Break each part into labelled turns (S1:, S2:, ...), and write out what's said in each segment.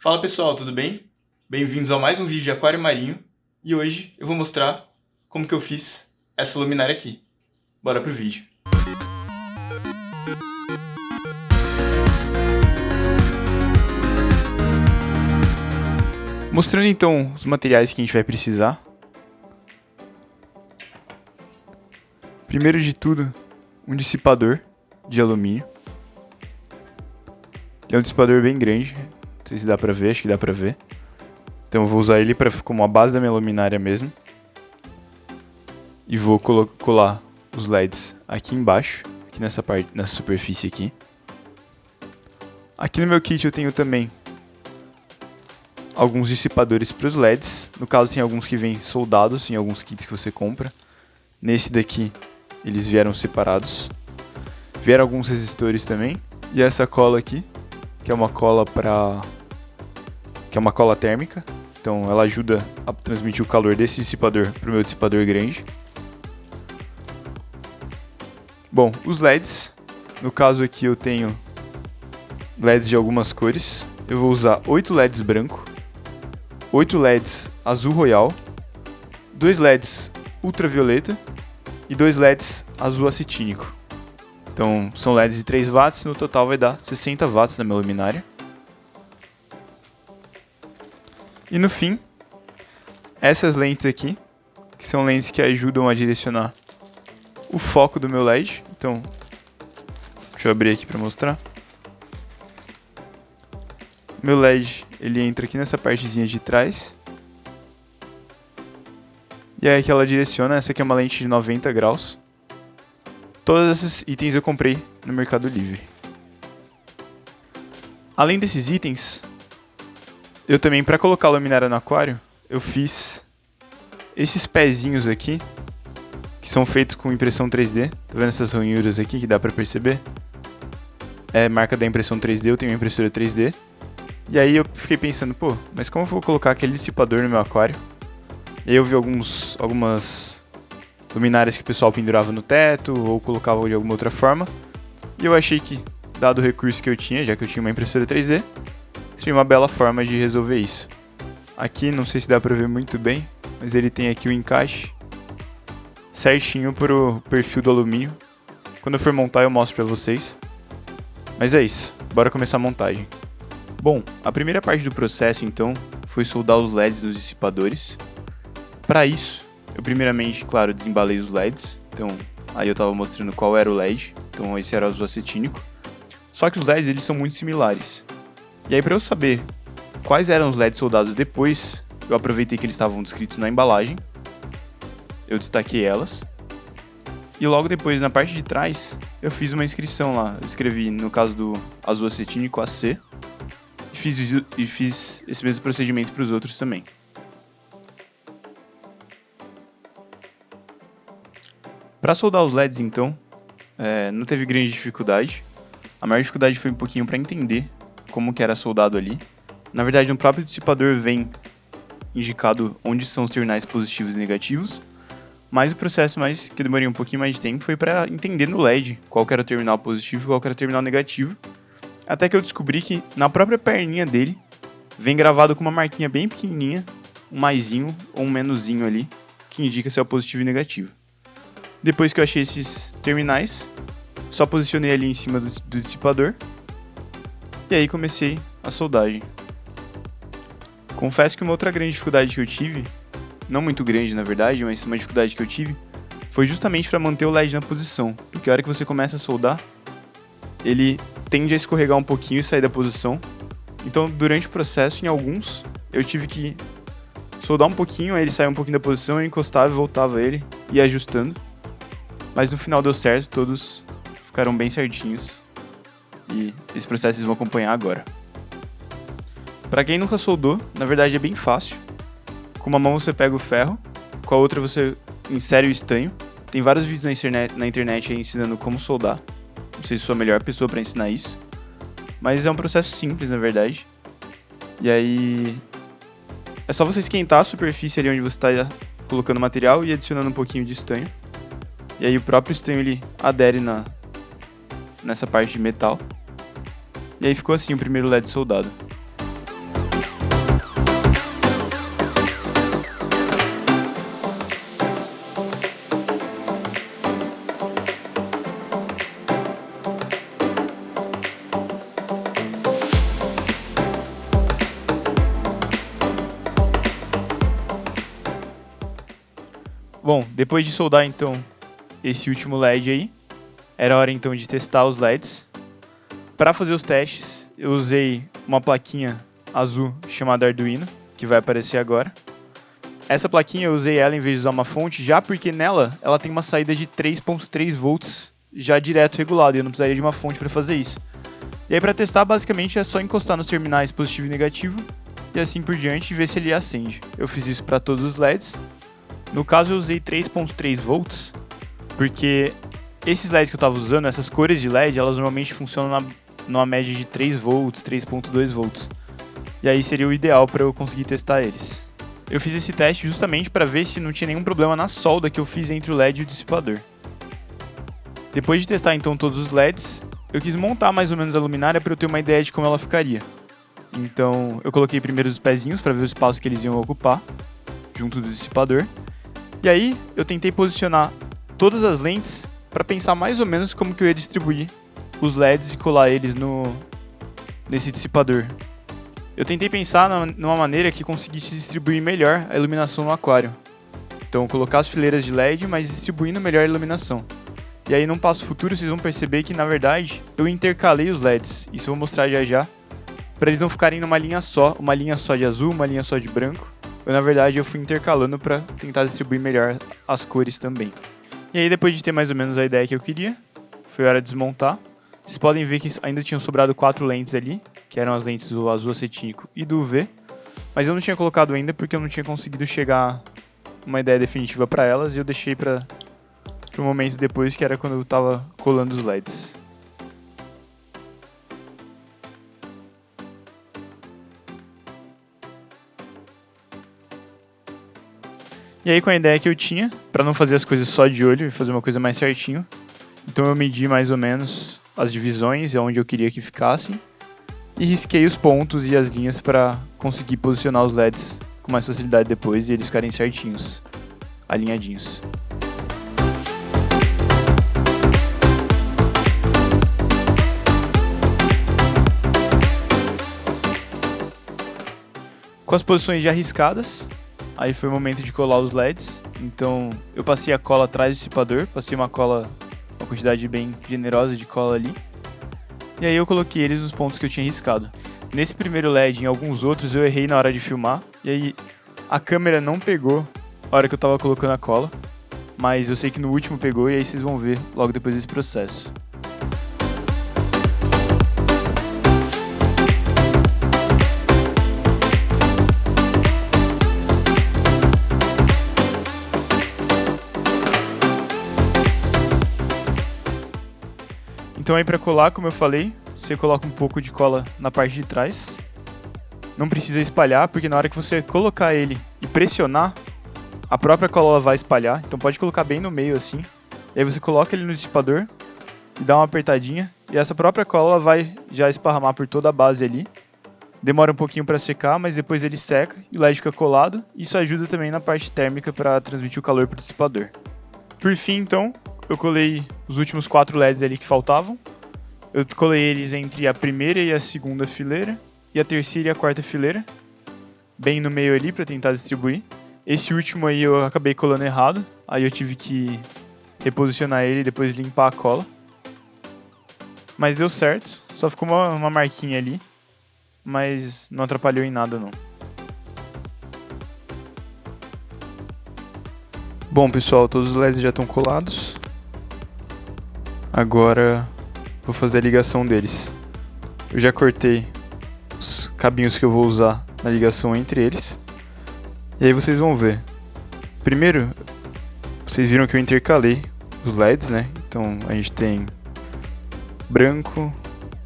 S1: Fala pessoal, tudo bem? Bem-vindos a mais um vídeo de aquário marinho e hoje eu vou mostrar como que eu fiz essa luminária aqui. Bora pro vídeo. Mostrando então os materiais que a gente vai precisar. Primeiro de tudo, um dissipador de alumínio. É um dissipador bem grande, não sei se dá pra ver, acho que dá pra ver. Então eu vou usar ele como a base da minha luminária mesmo. E vou colar os LEDs aqui embaixo, aqui nessa parte, nessa superfície aqui. Aqui no meu kit eu tenho também alguns dissipadores para os LEDs. No caso tem alguns que vêm soldados em alguns kits que você compra. Nesse daqui eles vieram separados. Vieram alguns resistores também. E essa cola aqui, que é uma cola térmica. Então ela ajuda a transmitir o calor desse dissipador para o meu dissipador grande. Bom, os LEDs, no caso aqui eu tenho LEDs de algumas cores. Eu vou usar 8 LEDs branco, 8 LEDs azul royal, 2 LEDs ultravioleta e 2 LEDs azul acetínico. Então são LEDs de 3 watts, no total vai dar 60 watts na minha luminária. E no fim, essas lentes aqui, que são lentes que ajudam a direcionar o foco do meu LED. Então, deixa eu abrir aqui para mostrar. Meu LED, ele entra aqui nessa partezinha de trás. E aí que ela direciona. Essa aqui é uma lente de 90 graus. Todos esses itens eu comprei no Mercado Livre. Além desses itens, eu também, para colocar a luminária no aquário, eu fiz esses pezinhos aqui, que são feitos com impressão 3D. Tá vendo essas ranhuras aqui que dá pra perceber? É marca da impressão 3D, eu tenho uma impressora 3D. E aí eu fiquei pensando, pô, mas como eu vou colocar aquele dissipador no meu aquário? E aí eu vi algumas luminárias que o pessoal pendurava no teto, ou colocava de alguma outra forma. E eu achei que, dado o recurso que eu tinha, já que eu tinha uma impressora 3D, seria uma bela forma de resolver isso. Aqui, não sei se dá pra ver muito bem, mas ele tem aqui o encaixe certinho pro perfil do alumínio. Quando eu for montar eu mostro pra vocês. Mas é isso, bora começar a montagem. Bom, a primeira parte do processo então foi soldar os LEDs nos dissipadores. Para isso, eu primeiramente, claro, desembalei os LEDs. Então, aí eu tava mostrando qual era o LED. Então esse era o azul acetínico. Só que os LEDs eles são muito similares. E aí, para eu saber quais eram os LEDs soldados depois, eu aproveitei que eles estavam descritos na embalagem. Eu destaquei elas. E logo depois, na parte de trás, eu fiz uma inscrição lá. Eu escrevi, no caso do azul acetínico, AC. E fiz esse mesmo procedimento para os outros também. Para soldar os LEDs, então, não teve grande dificuldade. A maior dificuldade foi um pouquinho para entender como que era soldado ali. Na verdade, no próprio dissipador vem indicado onde são os terminais positivos e negativos. Mas o processo que demorei um pouquinho mais de tempo foi para entender no LED qual que era o terminal positivo e qual que era o terminal negativo. Até que eu descobri que na própria perninha dele vem gravado com uma marquinha bem pequenininha, um maisinho ou um menuzinho ali, que indica se é o positivo e negativo. Depois que eu achei esses terminais, só posicionei ali em cima do dissipador e aí comecei a soldagem. Confesso que uma outra grande dificuldade que eu tive, não muito grande na verdade, mas uma dificuldade que eu tive, foi justamente para manter o LED na posição, porque a hora que você começa a soldar, ele tende a escorregar um pouquinho e sair da posição. Então durante o processo, em alguns, eu tive que soldar um pouquinho, aí ele saia um pouquinho da posição, eu encostava e voltava ele, ia ajustando. Mas no final deu certo, todos ficaram bem certinhos. E esse processo vocês vão acompanhar agora. Para quem nunca soldou, na verdade é bem fácil. Com uma mão você pega o ferro, com a outra você insere o estanho. Tem vários vídeos na internet aí ensinando como soldar. Não sei se sou a melhor pessoa para ensinar isso. Mas é um processo simples, na verdade. E aí é só você esquentar a superfície ali onde você está colocando o material e adicionando um pouquinho de estanho. E aí o próprio estanho ele adere nessa parte de metal. E aí ficou assim o primeiro LED soldado. Bom, depois de soldar então esse último LED aí, era hora então de testar os LEDs. Para fazer os testes, eu usei uma plaquinha azul chamada Arduino, que vai aparecer agora. Essa plaquinha eu usei ela em vez de usar uma fonte, já porque nela ela tem uma saída de 3.3 volts já direto regulado, e eu não precisaria de uma fonte para fazer isso. E aí para testar, basicamente é só encostar nos terminais positivo e negativo, e assim por diante, e ver se ele acende. Eu fiz isso para todos os LEDs. No caso eu usei 3.3 volts, porque esses LEDs que eu estava usando, essas cores de LED, elas normalmente funcionam numa média de 3 volts, 3.2 volts. E aí seria o ideal para eu conseguir testar eles. Eu fiz esse teste justamente para ver se não tinha nenhum problema na solda que eu fiz entre o LED e o dissipador. Depois de testar então todos os LEDs, eu quis montar mais ou menos a luminária para eu ter uma ideia de como ela ficaria. Então eu coloquei primeiro os pezinhos para ver o espaço que eles iam ocupar, junto do dissipador. E aí eu tentei posicionar todas as lentes para pensar mais ou menos como que eu ia distribuir os LEDs e colar eles nesse dissipador. Eu tentei pensar numa maneira que conseguisse distribuir melhor a iluminação no aquário. Então colocar as fileiras de LED, mas distribuindo melhor a iluminação. E aí num passo futuro vocês vão perceber que na verdade eu intercalei os LEDs, isso eu vou mostrar já já, para eles não ficarem numa linha só, uma linha só de azul, uma linha só de branco. Na verdade eu fui intercalando para tentar distribuir melhor as cores também. E aí depois de ter mais ou menos a ideia que eu queria, foi hora de desmontar. Vocês podem ver que ainda tinham sobrado 4 lentes ali, que eram as lentes do azul acetínico e do UV, mas eu não tinha colocado ainda porque eu não tinha conseguido chegar a uma ideia definitiva para elas e eu deixei para um momento depois, que era quando eu estava colando os LEDs. E aí com a ideia que eu tinha, para não fazer as coisas só de olho e fazer uma coisa mais certinho, então eu medi mais ou menos as divisões e onde eu queria que ficassem e risquei os pontos e as linhas para conseguir posicionar os LEDs com mais facilidade depois e eles ficarem certinhos, alinhadinhos. Com as posições já riscadas, aí foi o momento de colar os LEDs. Então eu passei a cola atrás do dissipador, passei uma quantidade bem generosa de cola ali. E aí eu coloquei eles nos pontos que eu tinha riscado. Nesse primeiro LED e em alguns outros eu errei na hora de filmar, e aí a câmera não pegou a hora que eu estava colocando a cola, mas eu sei que no último pegou e aí vocês vão ver logo depois desse processo. Então aí para colar, como eu falei, você coloca um pouco de cola na parte de trás. Não precisa espalhar, porque na hora que você colocar ele e pressionar, a própria cola vai espalhar. Então pode colocar bem no meio assim. E aí você coloca ele no dissipador e dá uma apertadinha. E essa própria cola vai já esparramar por toda a base ali. Demora um pouquinho para secar, mas depois ele seca e o LED fica colado. Isso ajuda também na parte térmica para transmitir o calor para o dissipador. Por fim, então, eu colei os últimos 4 LEDs ali que faltavam. Eu colei eles entre a primeira e a segunda fileira, e a terceira e a quarta fileira, bem no meio ali para tentar distribuir. Esse último aí eu acabei colando errado, aí eu tive que reposicionar ele e depois limpar a cola. Mas deu certo, só ficou uma marquinha ali, mas não atrapalhou em nada não. Bom pessoal, todos os LEDs já estão colados. Agora vou fazer a ligação deles. Eu já cortei os cabinhos que eu vou usar na ligação entre eles. E aí vocês vão ver. Primeiro, vocês viram que eu intercalei os LEDs, né? Então a gente tem branco,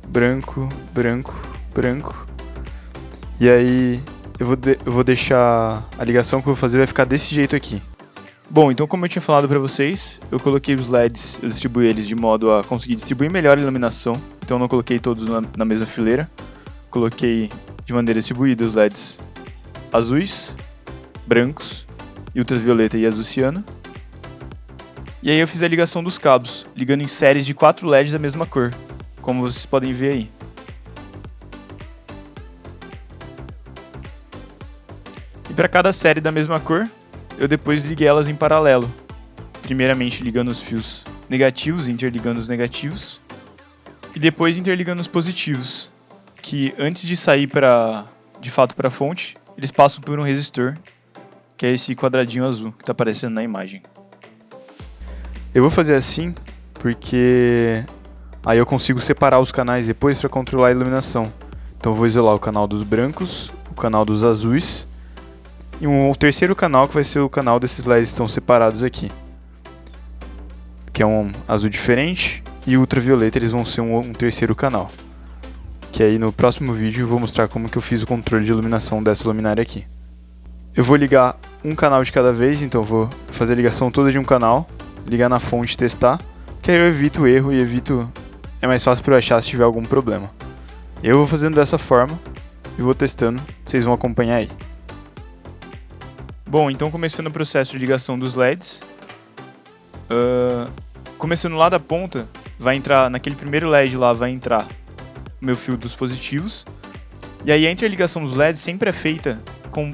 S1: branco, branco, branco. E aí eu vou deixar a ligação que eu vou fazer vai ficar desse jeito aqui. Bom, então como eu tinha falado para vocês, eu coloquei os LEDs, eu distribuí eles de modo a conseguir distribuir melhor a iluminação. Então eu não coloquei todos na mesma fileira. Coloquei de maneira distribuída os LEDs azuis, brancos, ultravioleta e azul ciano. E aí eu fiz a ligação dos cabos, ligando em séries de 4 LEDs da mesma cor, como vocês podem ver aí. E para cada série da mesma cor, eu depois liguei elas em paralelo. Primeiramente ligando os fios negativos, interligando os negativos, e depois interligando os positivos, que antes de sair de fato para a fonte, eles passam por um resistor, que é esse quadradinho azul que está aparecendo na imagem. Eu vou fazer assim porque aí eu consigo separar os canais depois para controlar a iluminação. Então eu vou isolar o canal dos brancos, o canal dos azuis e um terceiro canal que vai ser o canal desses LEDs que estão separados aqui, que é um azul diferente, e o ultravioleta eles vão ser um terceiro canal. Que aí no próximo vídeo eu vou mostrar como que eu fiz o controle de iluminação dessa luminária aqui. Eu vou ligar um canal de cada vez, então eu vou fazer a ligação toda de um canal, ligar na fonte e testar, que aí eu evito o erro e é mais fácil para eu achar se tiver algum problema. Eu vou fazendo dessa forma e vou testando, vocês vão acompanhar aí. Bom, então começando o processo de ligação dos LEDs, começando lá da ponta, vai entrar, naquele primeiro LED lá vai entrar o meu fio dos positivos, e aí a interligação dos LEDs sempre é feita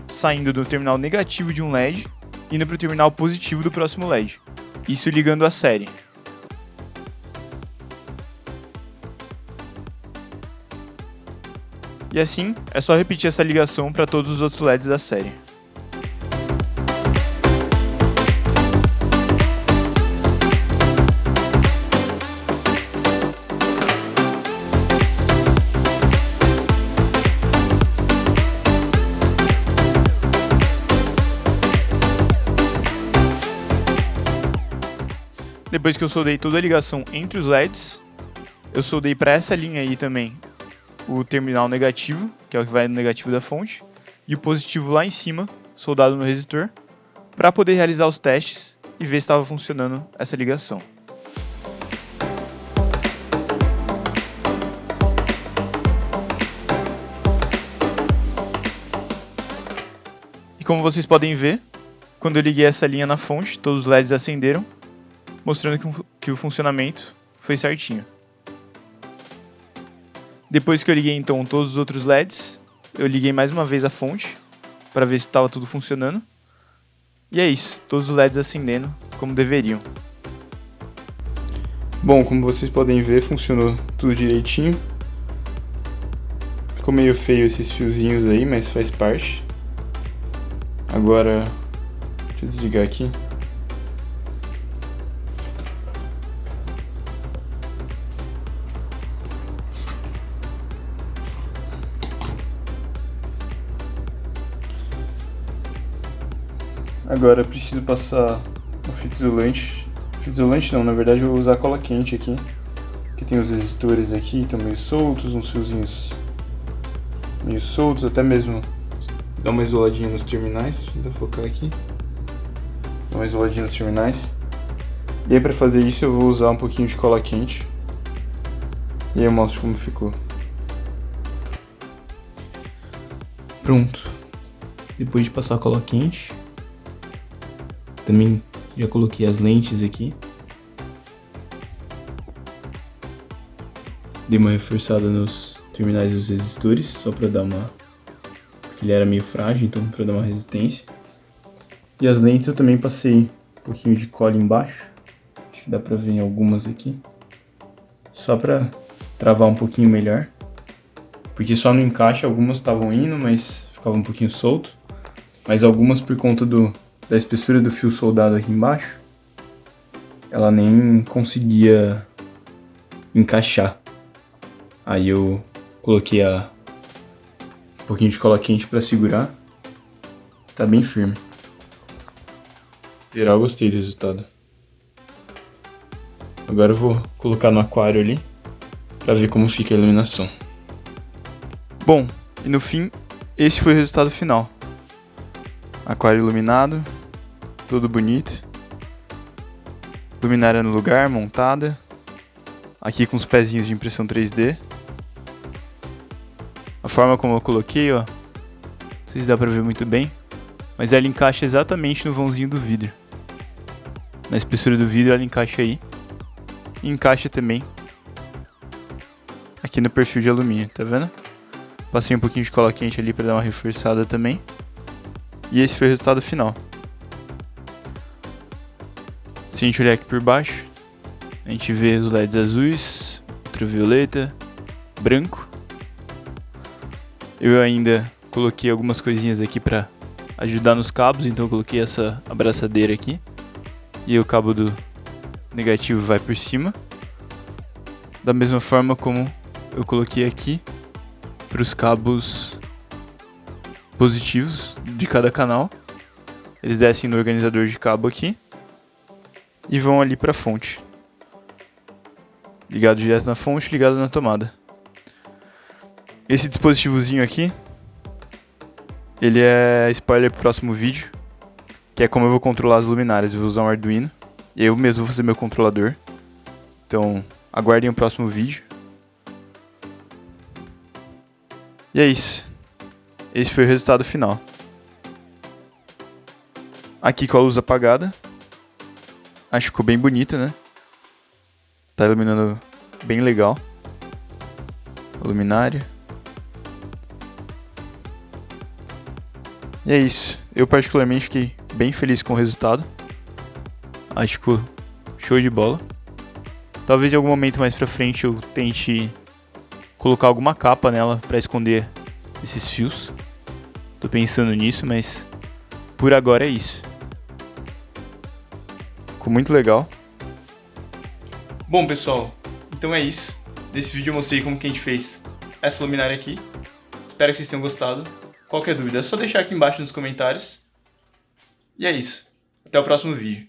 S1: saindo do terminal negativo de um LED e indo para o terminal positivo do próximo LED, isso ligando a série. E assim, é só repetir essa ligação para todos os outros LEDs da série. Depois que eu soldei toda a ligação entre os LEDs, eu soldei para essa linha aí também o terminal negativo, que é o que vai no negativo da fonte, e o positivo lá em cima, soldado no resistor, para poder realizar os testes e ver se estava funcionando essa ligação. E como vocês podem ver, quando eu liguei essa linha na fonte, todos os LEDs acenderam, mostrando que o funcionamento foi certinho. Depois que eu liguei então todos os outros LEDs, eu liguei mais uma vez a fonte para ver se estava tudo funcionando. E é isso, todos os LEDs acendendo como deveriam. Bom, como vocês podem ver, funcionou tudo direitinho. Ficou meio feio esses fiozinhos aí, mas faz parte. Agora, deixa eu desligar aqui. Agora eu preciso passar o fita isolante. Fita isolante não, na verdade eu vou usar cola quente aqui. Que tem os resistores aqui, estão meio soltos, uns fiozinhos meio soltos, até mesmo dar uma isoladinha nos terminais. Deixa eu focar aqui. Dar uma isoladinha nos terminais. E aí para fazer isso eu vou usar um pouquinho de cola quente. E aí eu mostro como ficou. Pronto. Depois de passar a cola quente, também já coloquei as lentes aqui. Dei uma reforçada nos terminais dos resistores, só para dar uma... porque ele era meio frágil, então para dar uma resistência. E as lentes eu também passei um pouquinho de cola embaixo. Acho que dá para ver em algumas aqui. Só para travar um pouquinho melhor. Porque só no encaixe algumas estavam indo, mas ficava um pouquinho solto. Mas algumas por conta da espessura do fio soldado aqui embaixo, ela nem conseguia encaixar. Aí eu coloquei um pouquinho de cola quente para segurar. Tá bem firme. Em geral, gostei do resultado. Agora eu vou colocar no aquário ali para ver como fica a iluminação. Bom, e no fim, esse foi o resultado final. Aquário iluminado, tudo bonito. Luminária no lugar, montada. Aqui com os pezinhos de impressão 3D. A forma como eu coloquei, ó, não sei se dá pra ver muito bem, mas ela encaixa exatamente no vãozinho do vidro. Na espessura do vidro ela encaixa aí. E encaixa também aqui no perfil de alumínio, tá vendo? Passei um pouquinho de cola quente ali pra dar uma reforçada também. E esse foi o resultado final. Se a gente olhar aqui por baixo, a gente vê os LEDs azuis, ultravioleta, branco. Eu ainda coloquei algumas coisinhas aqui para ajudar nos cabos, então eu coloquei essa abraçadeira aqui. E o cabo do negativo vai por cima. Da mesma forma como eu coloquei aqui para os cabos positivos de cada canal. Eles descem no organizador de cabo aqui e vão ali para a fonte. Ligado direto na fonte, ligado na tomada. Esse dispositivozinho aqui, ele é spoiler pro próximo vídeo, que é como eu vou controlar as luminárias. Eu vou usar um Arduino, e eu mesmo vou fazer meu controlador. Então, aguardem o próximo vídeo. E é isso. Esse foi o resultado final. Aqui com a luz apagada. Acho que ficou bem bonito, né? Tá iluminando bem legal. A luminária. E é isso. Eu particularmente fiquei bem feliz com o resultado. Acho que ficou show de bola. Talvez em algum momento mais pra frente eu tente colocar alguma capa nela pra esconder esses fios. Tô pensando nisso, mas por agora é isso. Ficou muito legal. Bom, pessoal, então é isso. Nesse vídeo eu mostrei como que a gente fez essa luminária aqui. Espero que vocês tenham gostado. Qualquer dúvida é só deixar aqui embaixo nos comentários. E é isso. Até o próximo vídeo.